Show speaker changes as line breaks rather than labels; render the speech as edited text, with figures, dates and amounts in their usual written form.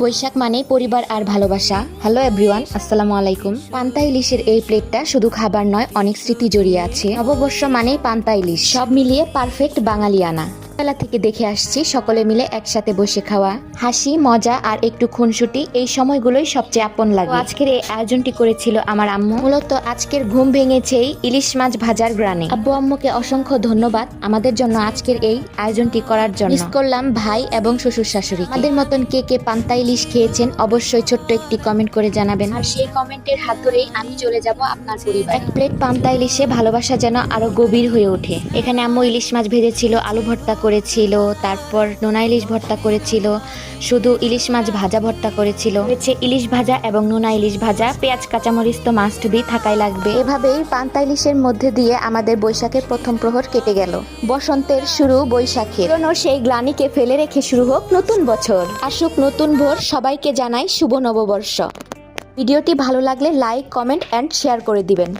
বৈশাখ মানেই পরিবার আর ভালোবাসা। হ্যালো এভরিওয়ান, আসসালামু আলাইকুম। পান্তা ইলিশের এই প্লেটটা শুধু খাবার নয়, অনেক স্মৃতি জড়িয়ে আছে। নববর্ষ মানেই পান্তা ইলিশ, সব মিলিয়ে পারফেক্ট বাঙালিয়ানা। বেলা থেকে দেখে আসছি সকলে মিলে একসাথে বসে খাওয়া, হাসি মজা আর একটু খুনসুটি, এই সময়গুলোই সবচেয়ে আপন লাগে। আজকের এই আয়োজনটি করেছিল আমার আম্মু। মূলত আজকের ঘুম ভেঙেছেই ইলিশ মাছ ভাজার গ্রানে। আব্বু আম্মুকে অসংখ্য ধন্যবাদ আমাদের জন্য আজকের এই আয়োজনটি করার জন্য। মিস করলাম ভাই এবং শ্বশুর শাশুড়ি। আমাদের মতন কে কে পান্তা ইলিশ খেয়েছেন অবশ্যই ছোট্ট একটি কমেন্ট করে জানাবেন। আর সেই কমেন্টের হাত ধরেই আমি চলে যাব আপনার পরিবার। এক প্লেট পান্তা ইলিশে ভালোবাসা যেন আরো গভীর হয়ে ওঠে। এখানে আম্মু ইলিশ মাছ ভেজেছিল, আলু ভর্তা করেছিল, তারপর নোনা ইলিশ ভর্তা করেছিল, শুধু ইলিশ মাছ ভাজা ভর্তা করেছিল, হয়েছে ইলিশ ভাজা এবং নোনা ইলিশ ভাজা, পেঁয়াজ কাঁচামরিচ তো মাস্ট বি থাকাই লাগবে। এভাবেই পান্তা ইলিশের মধ্যে দিয়ে আমাদের বৈশাখের প্রথম প্রহর কেটে গেল। বসন্তের শুরু বৈশাখের, সেই গ্লানিকে ফেলে রেখে শুরু হোক নতুন বছর, আসুক নতুন ভোর। সবাইকে জানাই শুভ নববর্ষ। ভিডিওটি ভালো লাগলে লাইক, কমেন্ট এন্ড শেয়ার করে দিবেন।